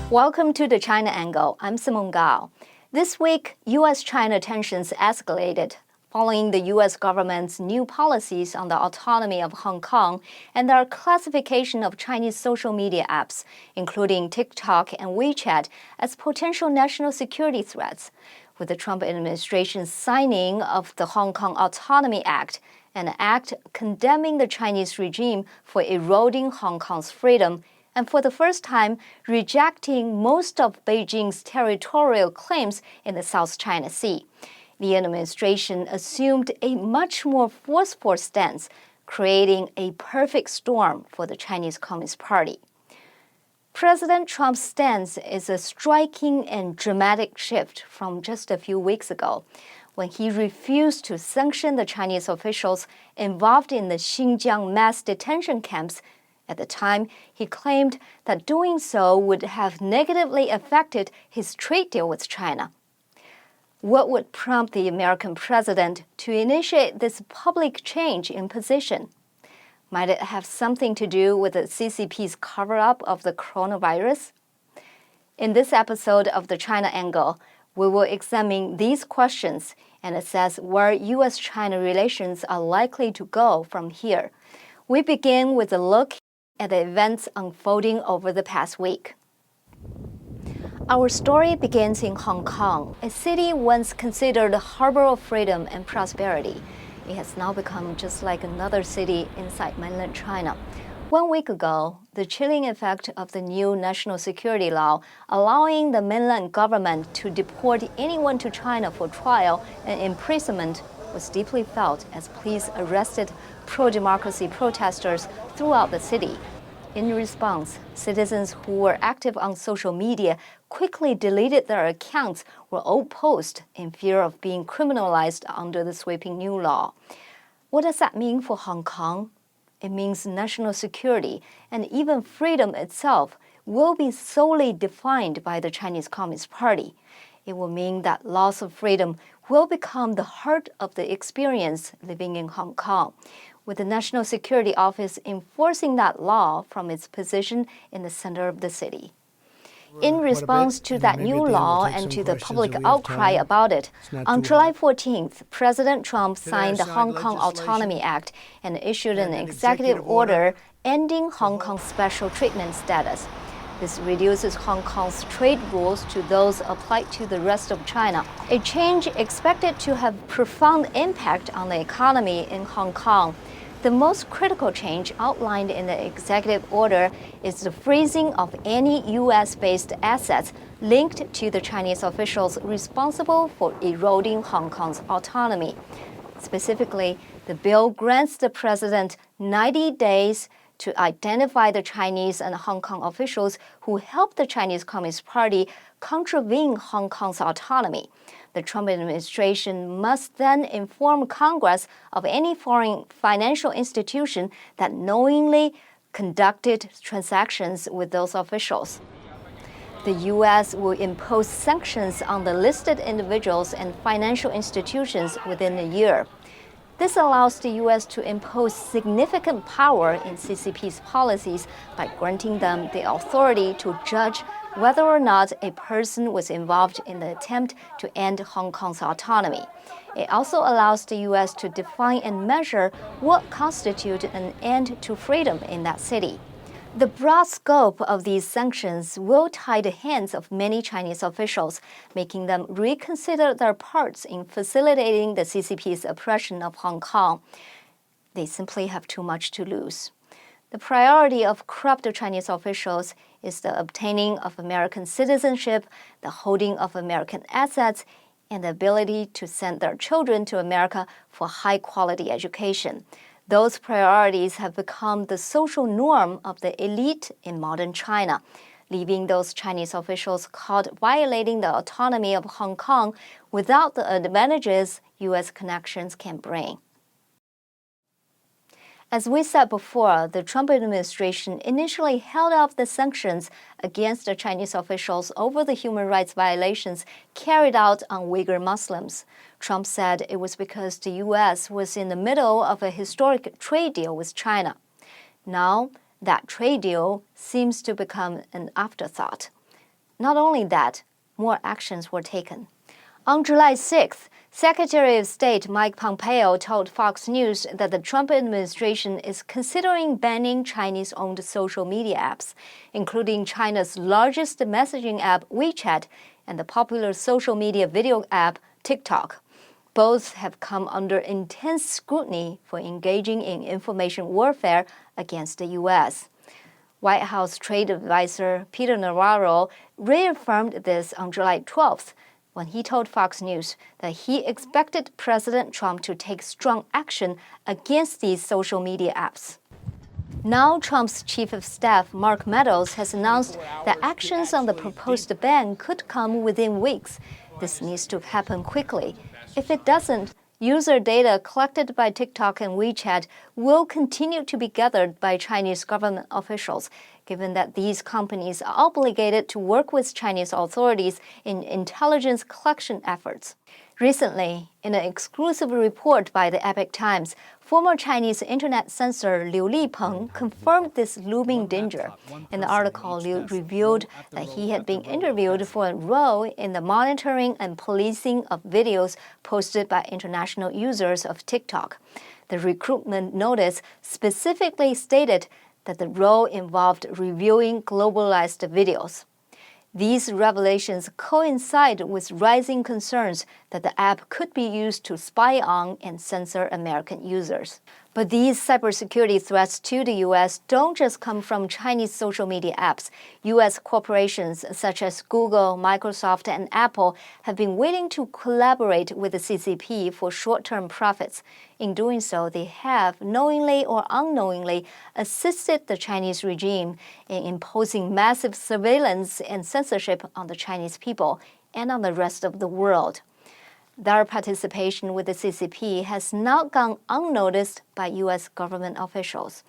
Welcome to the China Angle. I'm Simone Gao. This week, U.S.-China tensions escalated following the U.S. government's new policies on the autonomy of Hong Kong and their classification of Chinese social media apps, including TikTok and WeChat, as potential national security threats. With the Trump administration's signing of the Hong Kong Autonomy Act, an act condemning the Chinese regime for eroding Hong Kong's freedom, and for the first time rejecting most of Beijing's territorial claims in the South China Sea. The administration assumed a much more forceful stance, creating a perfect storm for the Chinese Communist Party. President Trump's stance is a striking and dramatic shift from just a few weeks ago, when he refused to sanction the Chinese officials involved in the Xinjiang mass detention camps. At the time, he claimed that doing so would have negatively affected his trade deal with China. What would prompt the American president to initiate this public change in position? Might it have something to do with the CCP's cover-up of the coronavirus? In this episode of the China Angle, we will examine these questions and assess where U.S.-China relations are likely to go from here. We begin with a look at the events unfolding over the past week. Our story begins in Hong Kong, a city once considered a harbor of freedom and prosperity. It has now become just like another city inside mainland China. 1 week ago, the chilling effect of the new national security law allowing the mainland government to deport anyone to China for trial and imprisonment was deeply felt as police arrested pro-democracy protesters throughout the city. In response, citizens who were active on social media quickly deleted their accounts or opposed in fear of being criminalized under the sweeping new law. What does that mean for Hong Kong? It means national security and even freedom itself will be solely defined by the Chinese Communist Party. It will mean that loss of freedom will become the heart of the experience living in Hong Kong, with the National Security Office enforcing that law from its position in the center of the city. In response to that new law and to the public outcry about it, on July 14th, President Trump signed the Hong Kong Autonomy Act and issued an executive order ending Hong Kong's special treatment status. This reduces Hong Kong's trade rules to those applied to the rest of China, a change expected to have profound impact on the economy in Hong Kong. The most critical change outlined in the executive order is the freezing of any U.S.-based assets linked to the Chinese officials responsible for eroding Hong Kong's autonomy. Specifically, the bill grants the president 90 days to identify the Chinese and Hong Kong officials who helped the Chinese Communist Party contravene Hong Kong's autonomy. The Trump administration must then inform Congress of any foreign financial institution that knowingly conducted transactions with those officials. The U.S. will impose sanctions on the listed individuals and financial institutions within a year. This allows the U.S. to impose significant power in CCP's policies by granting them the authority to judge whether or not a person was involved in the attempt to end Hong Kong's autonomy. It also allows the U.S. to define and measure what constitutes an end to freedom in that city. The broad scope of these sanctions will tie the hands of many Chinese officials, making them reconsider their parts in facilitating the CCP's oppression of Hong Kong. They simply have too much to lose. The priority of corrupt Chinese officials is the obtaining of American citizenship, the holding of American assets, and the ability to send their children to America for high-quality education. Those priorities have become the social norm of the elite in modern China, leaving those Chinese officials caught violating the autonomy of Hong Kong without the advantages U.S. connections can bring. As we said before, the Trump administration initially held off the sanctions against the Chinese officials over the human rights violations carried out on Uyghur Muslims. Trump said it was because the U.S. was in the middle of a historic trade deal with China. Now, that trade deal seems to become an afterthought. Not only that, more actions were taken. On July 6th, Secretary of State Mike Pompeo told Fox News that the Trump administration is considering banning Chinese-owned social media apps, including China's largest messaging app WeChat and the popular social media video app TikTok. Both have come under intense scrutiny for engaging in information warfare against the U.S. White House Trade Advisor Peter Navarro reaffirmed this on July 12th when he told Fox News that he expected President Trump to take strong action against these social media apps. Now, Trump's chief of staff, Mark Meadows, has announced that actions on the proposed ban could come within weeks. This needs to happen quickly. If it doesn't, user data collected by TikTok and WeChat will continue to be gathered by Chinese government officials, given that these companies are obligated to work with Chinese authorities in intelligence collection efforts. Recently, in an exclusive report by the Epoch Times, former Chinese internet censor Liu Lipeng confirmed this looming danger. In the article, Liu revealed that he had been interviewed for a role in the monitoring and policing of videos posted by international users of TikTok. The recruitment notice specifically stated that the role involved reviewing globalized videos. These revelations coincide with rising concerns that the app could be used to spy on and censor American users. But these cybersecurity threats to the U.S. don't just come from Chinese social media apps. U.S. corporations such as Google, Microsoft, and Apple have been willing to collaborate with the CCP for short-term profits. In doing so, they have, knowingly or unknowingly, assisted the Chinese regime in imposing massive surveillance and censorship on the Chinese people and on the rest of the world. Their participation with the CCP has not gone unnoticed by U.S. government officials.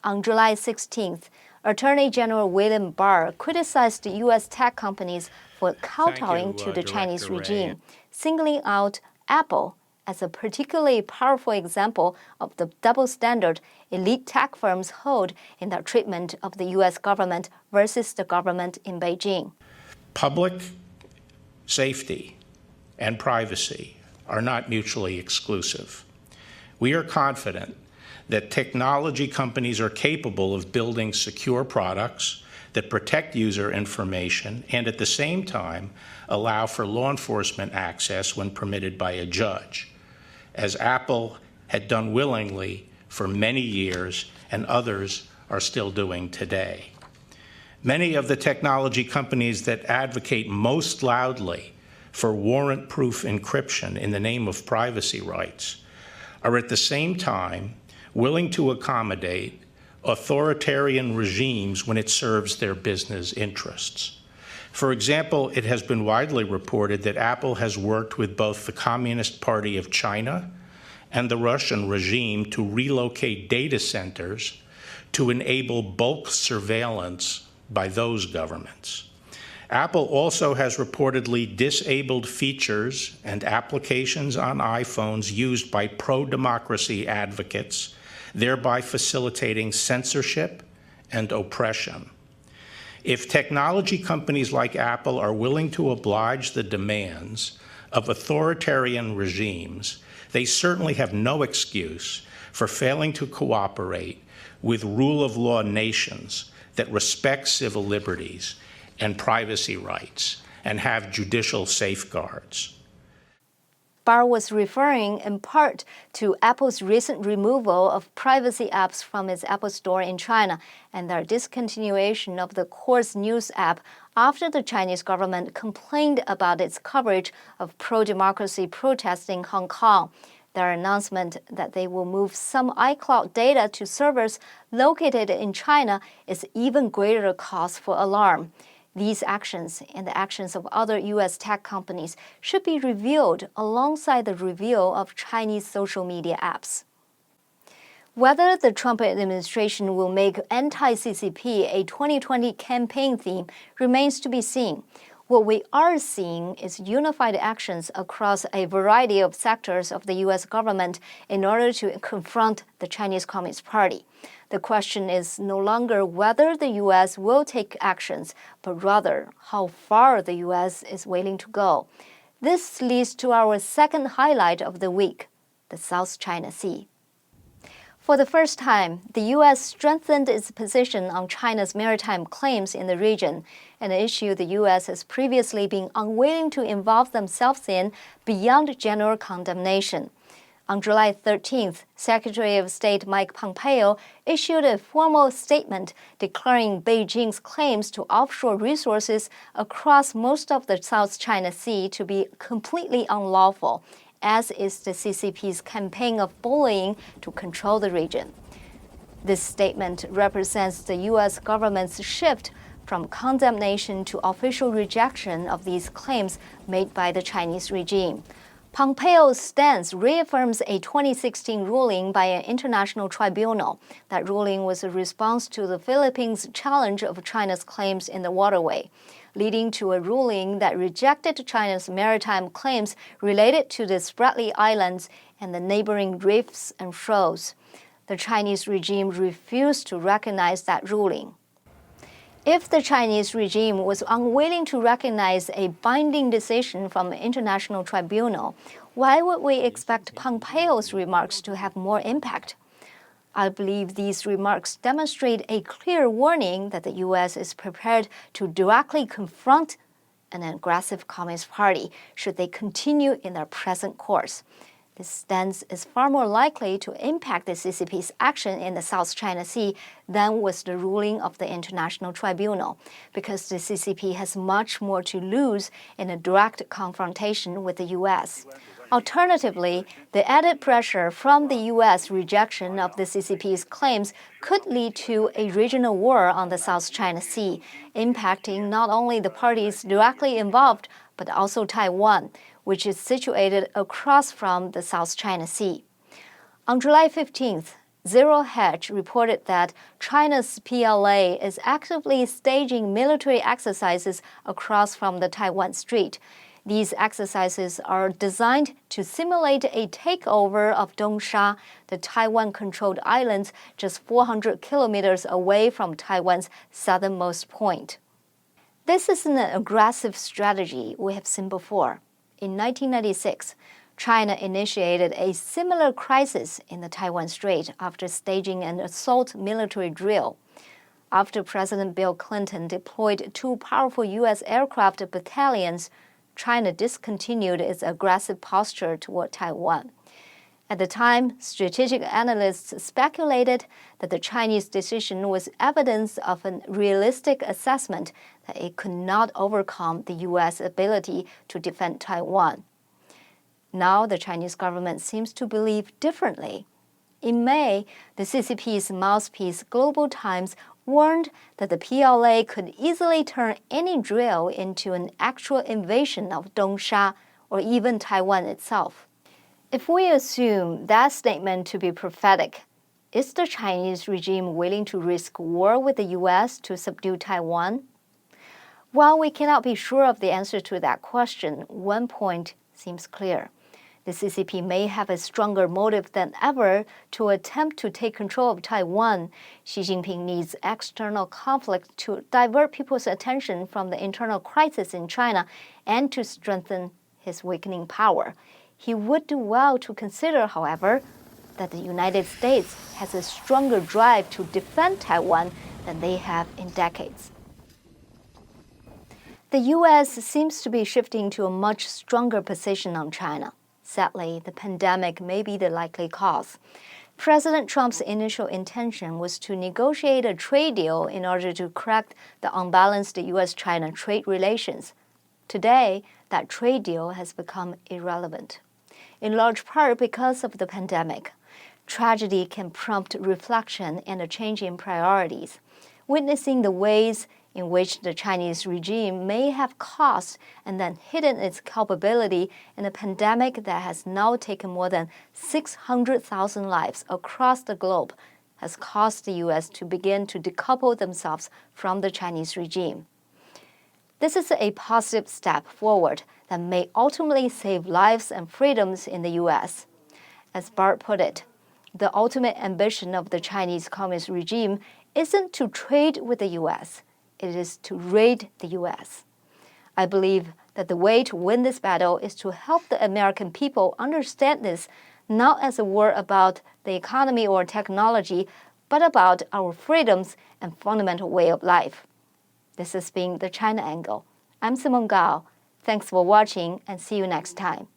On July 16th, Attorney General William Barr criticized U.S. tech companies for kowtowing to the Chinese regime, singling out Apple as a particularly powerful example of the double standard elite tech firms hold in their treatment of the U.S. government versus the government in Beijing. Public safety and privacy are not mutually exclusive. We are confident that technology companies are capable of building secure products that protect user information and at the same time allow for law enforcement access when permitted by a judge, as Apple had done willingly for many years and others are still doing today. Many of the technology companies that advocate most loudly for warrant-proof encryption in the name of privacy rights are at the same time willing to accommodate authoritarian regimes when it serves their business interests. For example, it has been widely reported that Apple has worked with both the Communist Party of China and the Russian regime to relocate data centers to enable bulk surveillance by those governments. Apple also has reportedly disabled features and applications on iPhones used by pro-democracy advocates, thereby facilitating censorship and oppression. If technology companies like Apple are willing to oblige the demands of authoritarian regimes, they certainly have no excuse for failing to cooperate with rule-of-law nations that respect civil liberties and privacy rights and have judicial safeguards. Barr was referring in part to Apple's recent removal of privacy apps from its Apple Store in China and their discontinuation of the Course News app after the Chinese government complained about its coverage of pro-democracy protests in Hong Kong. Their announcement that they will move some iCloud data to servers located in China is even greater cause for alarm. These actions and the actions of other U.S. tech companies should be reviewed alongside the review of Chinese social media apps. Whether the Trump administration will make anti-CCP a 2020 campaign theme remains to be seen. What we are seeing is unified actions across a variety of sectors of the U.S. government in order to confront the Chinese Communist Party. The question is no longer whether the U.S. will take actions, but rather how far the U.S. is willing to go. This leads to our second highlight of the week, the South China Sea. For the first time, the U.S. strengthened its position on China's maritime claims in the region, an issue the U.S. has previously been unwilling to involve themselves in beyond general condemnation. On July 13th, Secretary of State Mike Pompeo issued a formal statement declaring Beijing's claims to offshore resources across most of the South China Sea to be completely unlawful, as is the CCP's campaign of bullying to control the region. This statement represents the U.S. government's shift from condemnation to official rejection of these claims made by the Chinese regime. Pompeo's stance reaffirms a 2016 ruling by an international tribunal. That ruling was a response to the Philippines' challenge of China's claims in the waterway, leading to a ruling that rejected China's maritime claims related to the Spratly Islands and the neighboring reefs and shoals. The Chinese regime refused to recognize that ruling. If the Chinese regime was unwilling to recognize a binding decision from an international tribunal, why would we expect Pompeo's remarks to have more impact? I believe these remarks demonstrate a clear warning that the U.S. is prepared to directly confront an aggressive Communist Party should they continue in their present course. This stance is far more likely to impact the CCP's action in the South China Sea than was the ruling of the International Tribunal, because the CCP has much more to lose in a direct confrontation with the U.S. Alternatively, the added pressure from the U.S. rejection of the CCP's claims could lead to a regional war on the South China Sea, impacting not only the parties directly involved, but also Taiwan, which is situated across from the South China Sea. On July 15th, Zero Hedge reported that China's PLA is actively staging military exercises across from the Taiwan Strait. These exercises are designed to simulate a takeover of Dongsha, the Taiwan-controlled islands just 400 kilometers away from Taiwan's southernmost point. This is an aggressive strategy we have seen before. In 1996, China initiated a similar crisis in the Taiwan Strait after staging an assault military drill. After President Bill Clinton deployed 2 powerful U.S. aircraft battalions, China discontinued its aggressive posture toward Taiwan. At the time, strategic analysts speculated that the Chinese decision was evidence of a realistic assessment that it could not overcome the U.S. ability to defend Taiwan. Now the Chinese government seems to believe differently. In May, the CCP's mouthpiece Global Times warned that the PLA could easily turn any drill into an actual invasion of Dongsha or even Taiwan itself. If we assume that statement to be prophetic, is the Chinese regime willing to risk war with the U.S. to subdue Taiwan? While we cannot be sure of the answer to that question, one point seems clear. The CCP may have a stronger motive than ever to attempt to take control of Taiwan. Xi Jinping needs external conflict to divert people's attention from the internal crisis in China and to strengthen his weakening power. He would do well to consider, however, that the United States has a stronger drive to defend Taiwan than they have in decades. The U.S. seems to be shifting to a much stronger position on China. Sadly, the pandemic may be the likely cause. President Trump's initial intention was to negotiate a trade deal in order to correct the unbalanced U.S.-China trade relations. Today, that trade deal has become irrelevant, in large part because of the pandemic. Tragedy can prompt reflection and a change in priorities. Witnessing the ways in which the Chinese regime may have caused and then hidden its culpability in a pandemic that has now taken more than 600,000 lives across the globe has caused the U.S. to begin to decouple themselves from the Chinese regime. This is a positive step forward that may ultimately save lives and freedoms in the U.S. As Bart put it, The ultimate ambition of the Chinese Communist regime isn't to trade with the U.S., it is to raid the U.S. I believe that the way to win this battle is to help the American people understand this not as a war about the economy or technology, but about our freedoms and fundamental way of life. This has been the China Angle. I'm Simone Gao. Thanks for watching and see you next time.